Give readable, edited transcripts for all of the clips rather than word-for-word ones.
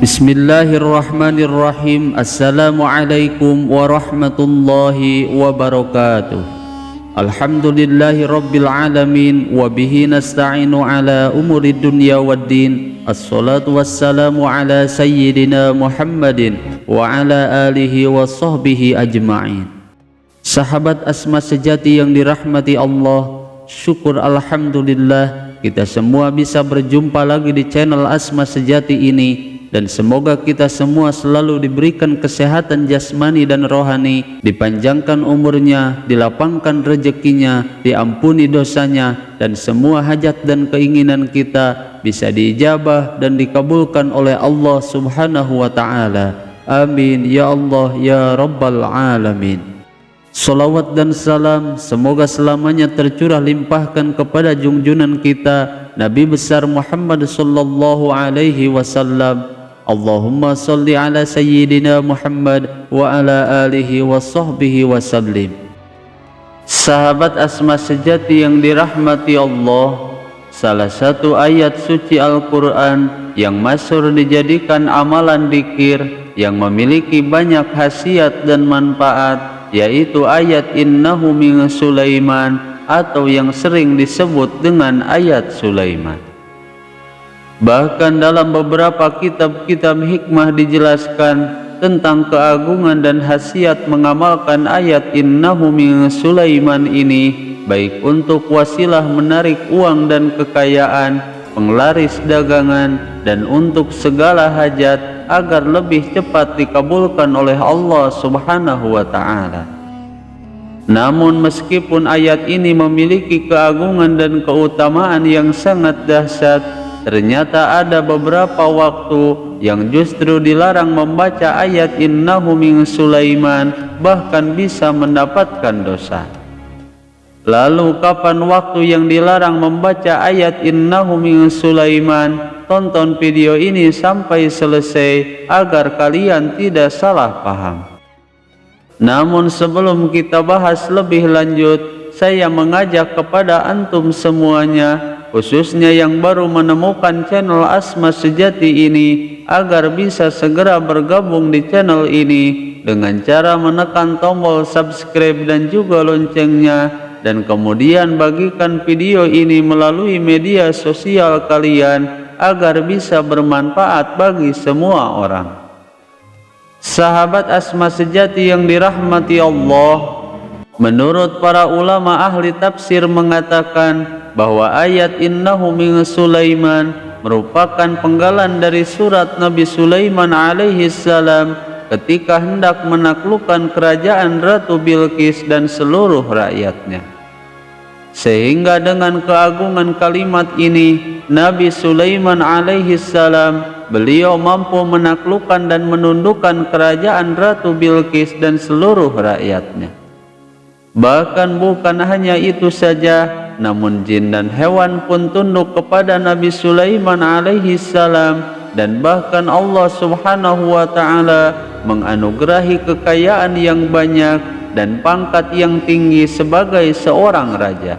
Bismillahirrahmanirrahim. Assalamualaikum warahmatullahi wabarakatuh. Alhamdulillahi rabbil alamin. Wabihi nasta'inu ala umuri dunya waddin. Assalatu wassalamu ala sayyidina Muhammadin wa ala alihi wa sahbihi ajma'in. Sahabat Asma sejati yang dirahmati Allah, syukur alhamdulillah kita semua bisa berjumpa lagi di channel Asma Sejati ini. Dan semoga kita semua selalu diberikan kesehatan jasmani dan rohani, dipanjangkan umurnya, dilapangkan rezekinya, diampuni dosanya, dan semua hajat dan keinginan kita bisa diijabah dan dikabulkan oleh Allah Subhanahu wa Ta'ala. Amin ya Allah ya Rabbal Alamin. Salawat dan salam semoga selamanya tercurah limpahkan kepada junjunan kita Nabi besar Muhammad sallallahu alaihi wasallam. Allahumma salli ala sayyidina Muhammad wa ala alihi wa sahbihi wa sallim. Sahabat Asma sejati yang dirahmati Allah, salah satu ayat suci Al-Quran yang masyhur dijadikan amalan dzikir yang memiliki banyak khasiat dan manfaat, yaitu ayat innahu min Sulaiman, atau yang sering disebut dengan ayat Sulaiman. Bahkan dalam beberapa kitab-kitab hikmah dijelaskan tentang keagungan dan khasiat mengamalkan ayat innahu min Sulaiman ini, baik untuk wasilah menarik uang dan kekayaan, penglaris dagangan, dan untuk segala hajat agar lebih cepat dikabulkan oleh Allah Subhanahu wa Ta'ala. Namun meskipun ayat ini memiliki keagungan dan keutamaan yang sangat dahsyat, ternyata ada beberapa waktu yang justru dilarang membaca ayat innahu min Sulaiman, bahkan bisa mendapatkan dosa. Lalu kapan waktu yang dilarang membaca ayat innahu min Sulaiman? Tonton video ini sampai selesai agar kalian tidak salah paham. Namun sebelum kita bahas lebih lanjut, saya mengajak kepada antum semuanya, khususnya yang baru menemukan channel Asma Sejati ini, agar bisa segera bergabung di channel ini dengan cara menekan tombol subscribe dan juga loncengnya, dan kemudian bagikan video ini melalui media sosial kalian agar bisa bermanfaat bagi semua orang. Sahabat Asma Sejati yang dirahmati Allah, menurut para ulama ahli tafsir mengatakan bahwa ayat innahu min Sulaiman merupakan penggalan dari surat Nabi Sulaiman alaihi salam ketika hendak menaklukkan kerajaan Ratu Bilqis dan seluruh rakyatnya. Sehingga dengan keagungan kalimat ini, Nabi Sulaiman alaihi salam beliau mampu menaklukkan dan menundukkan kerajaan Ratu Bilqis dan seluruh rakyatnya. Bahkan bukan hanya itu saja, namun jin dan hewan pun tunduk kepada Nabi Sulaiman alaihi salam, dan bahkan Allah Subhanahu wa Ta'ala menganugerahi kekayaan yang banyak dan pangkat yang tinggi sebagai seorang raja.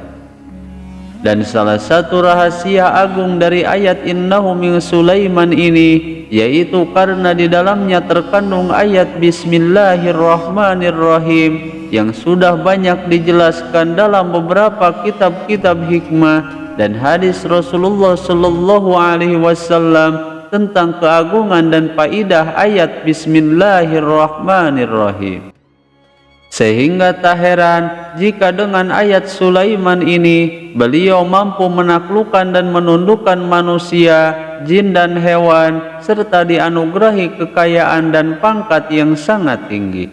Dan salah satu rahasia agung dari ayat innahu min Sulaiman ini, yaitu karena di dalamnya terkandung ayat Bismillahirrahmanirrahim yang sudah banyak dijelaskan dalam beberapa kitab-kitab hikmah dan hadis Rasulullah Shallallahu Alaihi Wasallam tentang keagungan dan faidah ayat Bismillahirrahmanirrahim. Sehingga tak heran jika dengan ayat Sulaiman ini beliau mampu menaklukkan dan menundukkan manusia, jin dan hewan, serta dianugerahi kekayaan dan pangkat yang sangat tinggi.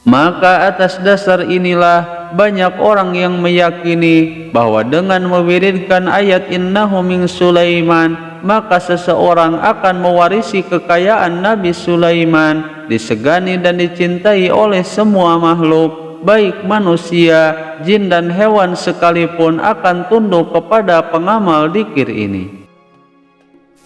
Maka atas dasar inilah banyak orang yang meyakini bahwa dengan mewiridkan ayat innahu min Sulaiman, maka seseorang akan mewarisi kekayaan Nabi Sulaiman, disegani dan dicintai oleh semua makhluk, baik manusia, jin dan hewan sekalipun akan tunduk kepada pengamal dzikir ini.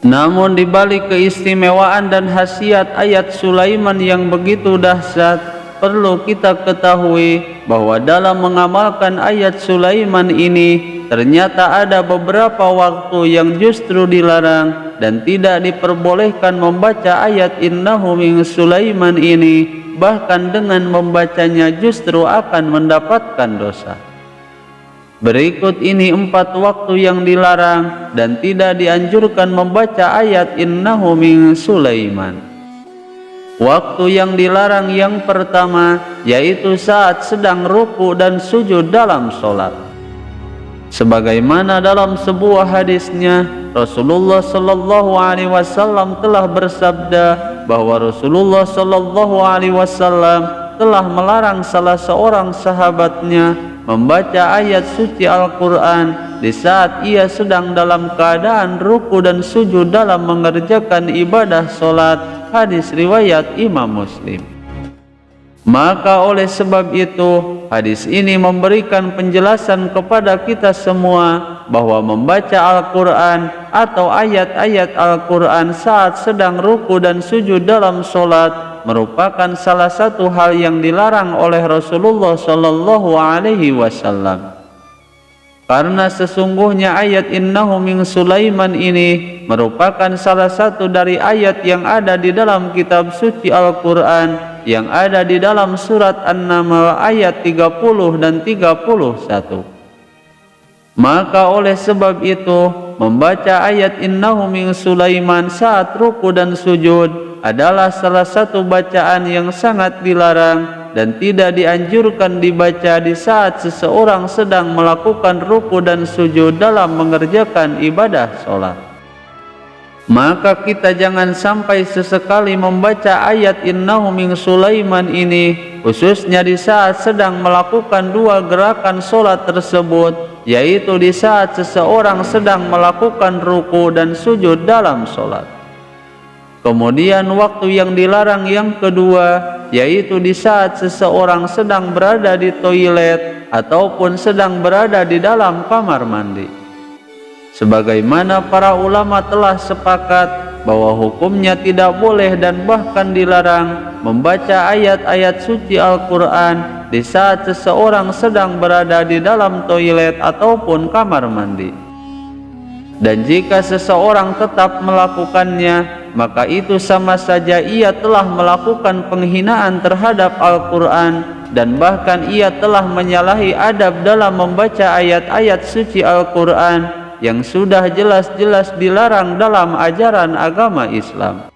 Namun di balik keistimewaan dan khasiat ayat Sulaiman yang begitu dahsyat, perlu kita ketahui bahwa dalam mengamalkan ayat Sulaiman ini ternyata ada beberapa waktu yang justru dilarang dan tidak diperbolehkan membaca ayat innahu min Sulaiman ini, bahkan dengan membacanya justru akan mendapatkan dosa. Berikut ini 4 waktu yang dilarang dan tidak dianjurkan membaca ayat innahu min Sulaiman. Waktu yang dilarang yang pertama yaitu saat sedang ruku dan sujud dalam sholat. Sebagaimana dalam sebuah hadisnya, Rasulullah Shallallahu Alaihi Wasallam telah bersabda bahwa Rasulullah Shallallahu Alaihi Wasallam telah melarang salah seorang sahabatnya membaca ayat suci Al-Quran di saat ia sedang dalam keadaan ruku dan sujud dalam mengerjakan ibadah sholat. Hadis riwayat Imam Muslim. Maka oleh sebab itu, hadis ini memberikan penjelasan kepada kita semua bahwa membaca Al-Quran atau ayat-ayat Al-Quran saat sedang ruku dan sujud dalam sholat merupakan salah satu hal yang dilarang oleh Rasulullah Shallallahu Alaihi Wasallam. Karena sesungguhnya ayat innahu min Sulaiman ini merupakan salah satu dari ayat yang ada di dalam kitab suci Al-Quran yang ada di dalam surat An-Naml ayat 30 dan 31. Maka oleh sebab itu, membaca ayat innahu min Sulaiman saat ruku dan sujud adalah salah satu bacaan yang sangat dilarang dan tidak dianjurkan dibaca di saat seseorang sedang melakukan ruku dan sujud dalam mengerjakan ibadah sholat. Maka kita jangan sampai sesekali membaca ayat innahu min Sulaiman ini, khususnya di saat sedang melakukan 2 gerakan sholat tersebut, yaitu di saat seseorang sedang melakukan ruku dan sujud dalam sholat. Kemudian waktu yang dilarang yang kedua yaitu di saat seseorang sedang berada di toilet ataupun sedang berada di dalam kamar mandi. Sebagaimana para ulama telah sepakat bahwa hukumnya tidak boleh dan bahkan dilarang membaca ayat-ayat suci Al-Quran di saat seseorang sedang berada di dalam toilet ataupun kamar mandi. Dan jika seseorang tetap melakukannya, maka itu sama saja ia telah melakukan penghinaan terhadap Al-Quran dan bahkan ia telah menyalahi adab dalam membaca ayat-ayat suci Al-Quran yang sudah jelas-jelas dilarang dalam ajaran agama Islam.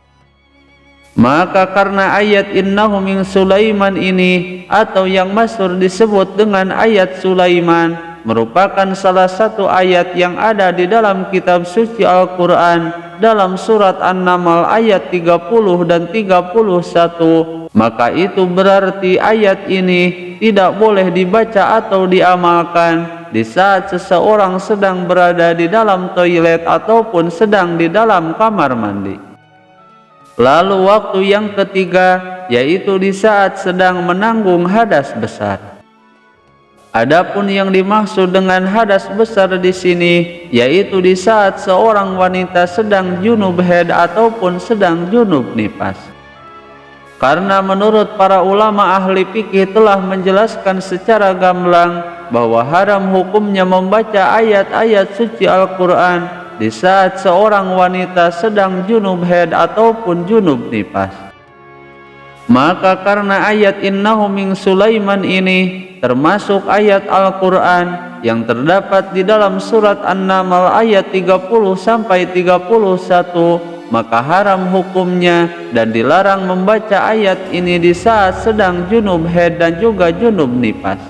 Maka karena ayat innahu min Sulaiman ini atau yang masyhur disebut dengan ayat Sulaiman merupakan salah satu ayat yang ada di dalam kitab suci Al-Quran dalam surat An-Naml ayat 30 dan 31, maka itu berarti ayat ini tidak boleh dibaca atau diamalkan di saat seseorang sedang berada di dalam toilet ataupun sedang di dalam kamar mandi. Lalu waktu yang ketiga yaitu di saat sedang menanggung hadas besar. Adapun yang dimaksud dengan hadas besar di sini yaitu di saat seorang wanita sedang junub haid ataupun sedang junub nifas. Karena menurut para ulama ahli fikih telah menjelaskan secara gamblang bahwa haram hukumnya membaca ayat-ayat suci Al-Quran di saat seorang wanita sedang junub haid ataupun junub nifas. Maka karena ayat innahu min Sulaiman ini termasuk ayat Al-Quran yang terdapat di dalam surat An-Naml ayat 30 sampai 31, maka haram hukumnya dan dilarang membaca ayat ini di saat sedang junub haid dan juga junub nifas.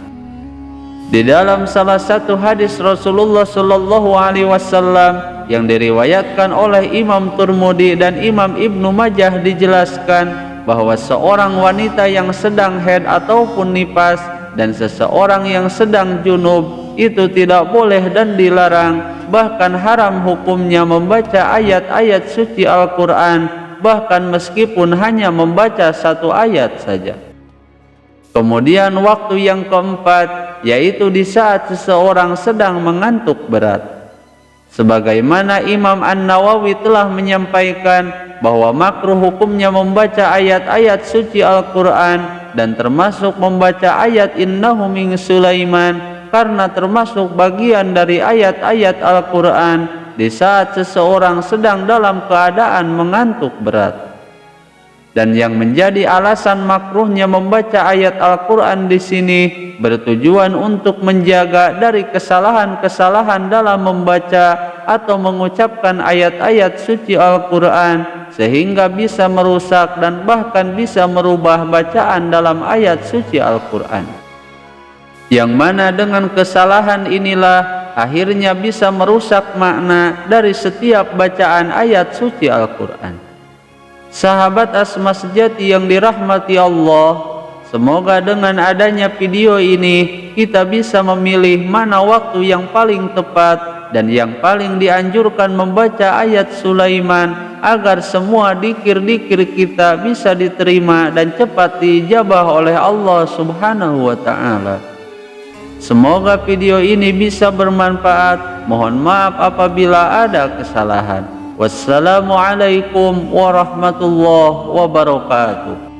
Di dalam salah satu hadis Rasulullah Shallallahu Alaihi Wasallam yang diriwayatkan oleh Imam Tirmidzi dan Imam Ibnu Majah dijelaskan bahwa seorang wanita yang sedang haid ataupun nifas dan seseorang yang sedang junub itu tidak boleh dan dilarang, bahkan haram hukumnya membaca ayat-ayat suci Al-Quran, bahkan meskipun hanya membaca 1 ayat saja. Kemudian waktu yang keempat yaitu di saat seseorang sedang mengantuk berat. Sebagaimana Imam An-Nawawi telah menyampaikan bahwa makruh hukumnya membaca ayat-ayat suci Al-Quran dan termasuk membaca ayat Innahu min Sulaiman, karena termasuk bagian dari ayat-ayat Al-Quran di saat seseorang sedang dalam keadaan mengantuk berat. Dan yang menjadi alasan makruhnya membaca ayat Al-Quran di sini bertujuan untuk menjaga dari kesalahan-kesalahan dalam membaca atau mengucapkan ayat-ayat suci Al-Quran, sehingga bisa merusak dan bahkan bisa merubah bacaan dalam ayat suci Al-Quran. Yang mana dengan kesalahan inilah akhirnya bisa merusak makna dari setiap bacaan ayat suci Al-Quran. Sahabat Asma sejati yang dirahmati Allah, semoga dengan adanya video ini kita bisa memilih mana waktu yang paling tepat dan yang paling dianjurkan membaca ayat Sulaiman, agar semua dikir-dikir kita bisa diterima dan cepat diijabah oleh Allah Subhanahu wa Ta'ala. Semoga video ini bisa bermanfaat. Mohon maaf apabila ada kesalahan. Wassalamualaikum warahmatullahi wabarakatuh.